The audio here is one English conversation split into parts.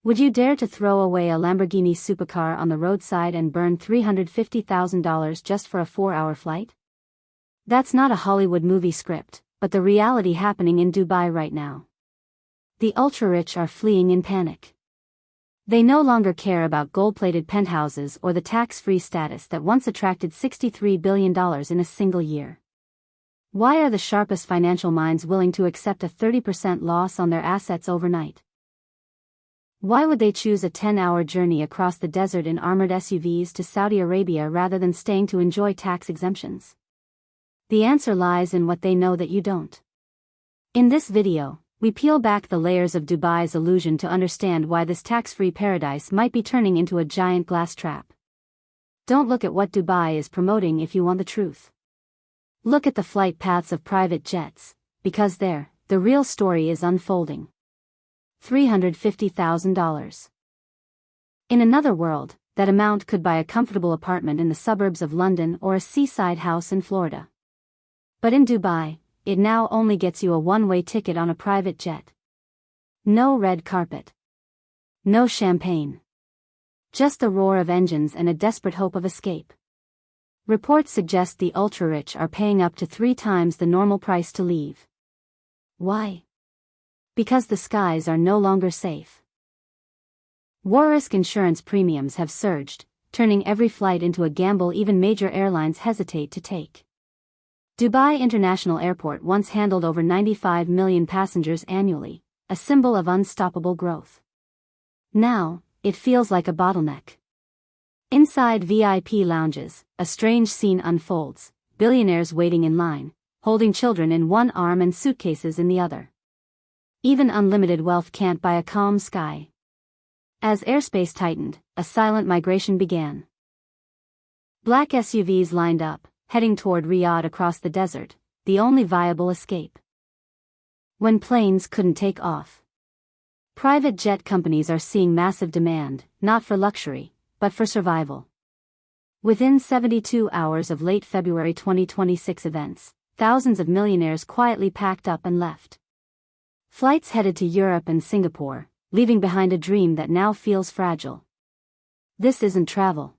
Would you dare to throw away a Lamborghini supercar on the roadside and burn $350,000 just for a 4-hour flight? That's not a Hollywood movie script, but the reality happening in Dubai right now. The ultra-rich are fleeing in panic. They no longer care about gold-plated penthouses or the tax-free status that once attracted $63 billion in a single year. Why are the sharpest financial minds willing to accept a 30% loss on their assets overnight? Why would they choose a 10-hour journey across the desert in armored SUVs to Saudi Arabia rather than staying to enjoy tax exemptions? The answer lies in what they know that you don't. In this video, we peel back the layers of Dubai's illusion to understand why this tax-free paradise might be turning into a giant glass trap. Don't look at what Dubai is promoting if you want the truth. Look at the flight paths of private jets, because there, the real story is unfolding. $350,000. In another world, that amount could buy a comfortable apartment in the suburbs of London or a seaside house in Florida. But in Dubai, it now only gets you a one-way ticket on a private jet. No red carpet. No champagne. Just the roar of engines and a desperate hope of escape. Reports suggest the ultra-rich are paying up to 3 times the normal price to leave. Why? Because the skies are no longer safe. War risk insurance premiums have surged, turning every flight into a gamble even major airlines hesitate to take. Dubai International Airport once handled over 95 million passengers annually, a symbol of unstoppable growth. Now, it feels like a bottleneck. Inside VIP lounges, a strange scene unfolds, billionaires waiting in line, holding children in one arm and suitcases in the other. Even unlimited wealth can't buy a calm sky. As airspace tightened, a silent migration began. Black SUVs lined up, heading toward Riyadh across the desert, the only viable escape. When planes couldn't take off. Private jet companies are seeing massive demand, not for luxury, but for survival. Within 72 hours of late February 2026 events, thousands of millionaires quietly packed up and left. Flights headed to Europe and Singapore, leaving behind a dream that now feels fragile. This isn't travel.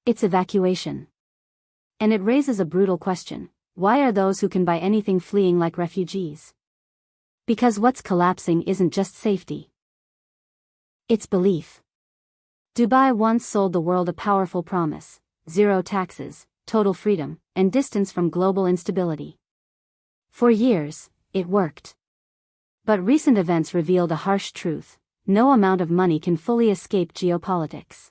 It's evacuation. And it raises a brutal question: why are those who can buy anything fleeing like refugees? Because what's collapsing isn't just safety. It's belief. Dubai once sold the world a powerful promise: zero taxes, total freedom, and distance from global instability. For years, it worked. But recent events revealed a harsh truth: no amount of money can fully escape geopolitics.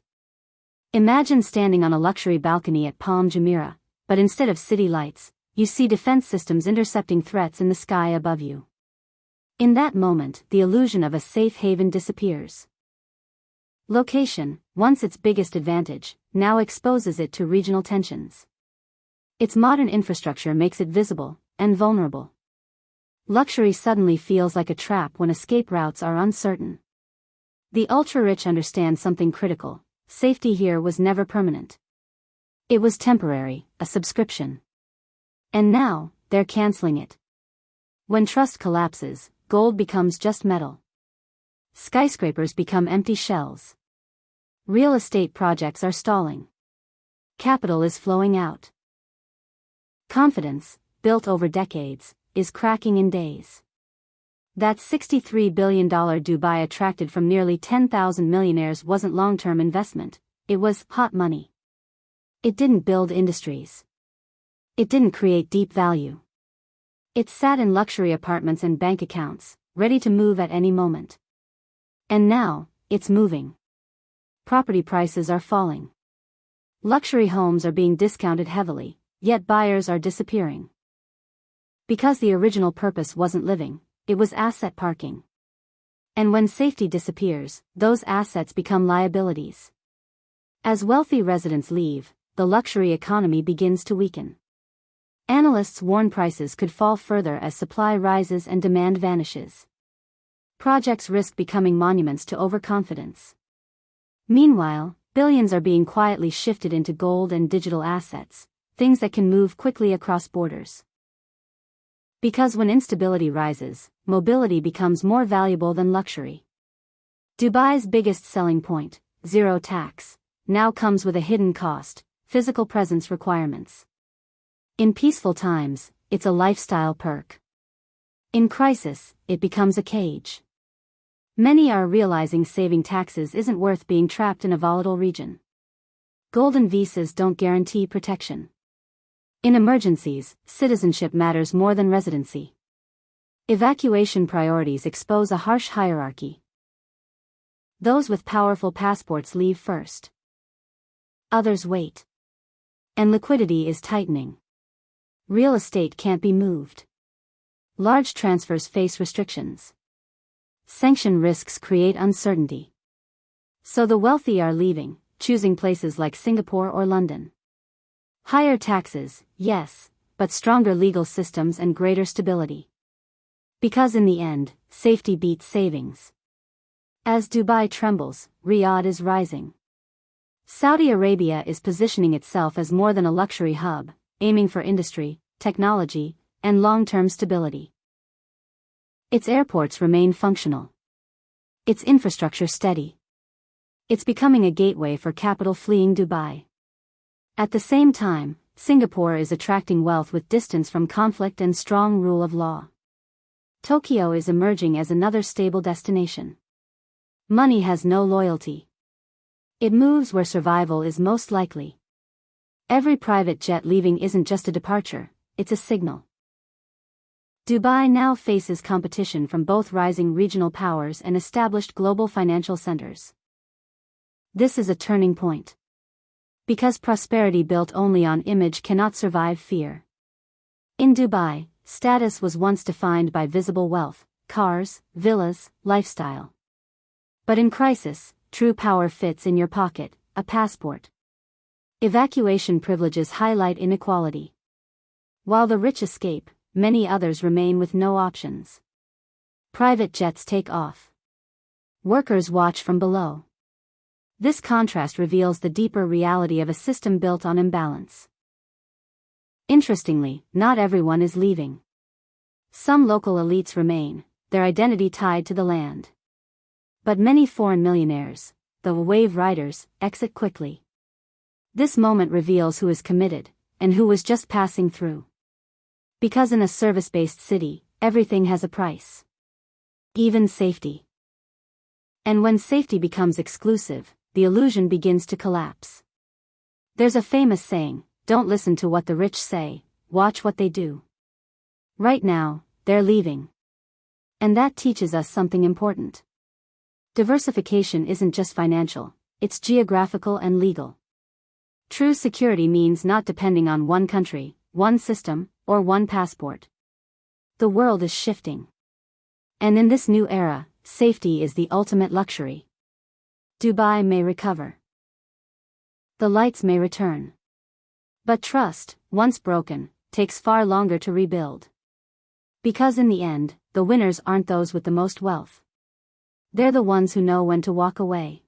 Imagine standing on a luxury balcony at Palm Jumeirah, but instead of city lights, you see defense systems intercepting threats in the sky above you. In that moment, the illusion of a safe haven disappears. Location, once its biggest advantage, now exposes it to regional tensions. Its modern infrastructure makes it visible and vulnerable. Luxury suddenly feels like a trap when escape routes are uncertain. The ultra-rich understand something critical: safety here was never permanent. It was temporary, a subscription. And now, they're canceling it. When trust collapses, gold becomes just metal. Skyscrapers become empty shells. Real estate projects are stalling. Capital is flowing out. Confidence, built over decades, is cracking in days. That $63 billion Dubai attracted from nearly 10,000 millionaires wasn't long-term investment, it was hot money. It didn't build industries. It didn't create deep value. It sat in luxury apartments and bank accounts, ready to move at any moment. And now, it's moving. Property prices are falling. Luxury homes are being discounted heavily, yet buyers are disappearing. Because the original purpose wasn't living, it was asset parking. And when safety disappears, those assets become liabilities. As wealthy residents leave, the luxury economy begins to weaken. Analysts warn prices could fall further as supply rises and demand vanishes. Projects risk becoming monuments to overconfidence. Meanwhile, billions are being quietly shifted into gold and digital assets, things that can move quickly across borders. Because when instability rises, mobility becomes more valuable than luxury. Dubai's biggest selling point, zero tax, now comes with a hidden cost, physical presence requirements. In peaceful times, it's a lifestyle perk. In crisis, it becomes a cage. Many are realizing saving taxes isn't worth being trapped in a volatile region. Golden visas don't guarantee protection. In emergencies, citizenship matters more than residency. Evacuation priorities expose a harsh hierarchy. Those with powerful passports leave first. Others wait. And liquidity is tightening. Real estate can't be moved. Large transfers face restrictions. Sanction risks create uncertainty. So the wealthy are leaving, choosing places like Singapore or London. Higher taxes, yes, but stronger legal systems and greater stability. Because in the end, safety beats savings. As Dubai trembles, Riyadh is rising. Saudi Arabia is positioning itself as more than a luxury hub, aiming for industry, technology, and long-term stability. Its airports remain functional. Its infrastructure steady. It's becoming a gateway for capital fleeing Dubai. At the same time, Singapore is attracting wealth with distance from conflict and strong rule of law. Tokyo is emerging as another stable destination. Money has no loyalty. It moves where survival is most likely. Every private jet leaving isn't just a departure, it's a signal. Dubai now faces competition from both rising regional powers and established global financial centers. This is a turning point. Because prosperity built only on image cannot survive fear. In Dubai, status was once defined by visible wealth, cars, villas, lifestyle. But in crisis, true power fits in your pocket, a passport. Evacuation privileges highlight inequality. While the rich escape, many others remain with no options. Private jets take off. Workers watch from below. This contrast reveals the deeper reality of a system built on imbalance. Interestingly, not everyone is leaving. Some local elites remain, their identity tied to the land. But many foreign millionaires, the wave riders, exit quickly. This moment reveals who is committed, and who was just passing through. Because in a service-based city, everything has a price. Even safety. And when safety becomes exclusive, the illusion begins to collapse. There's a famous saying, don't listen to what the rich say, watch what they do. Right now, they're leaving. And that teaches us something important. Diversification isn't just financial, it's geographical and legal. True security means not depending on one country, one system, or one passport. The world is shifting. And in this new era, safety is the ultimate luxury. Dubai may recover. The lights may return. But trust, once broken, takes far longer to rebuild. Because in the end, the winners aren't those with the most wealth. They're the ones who know when to walk away.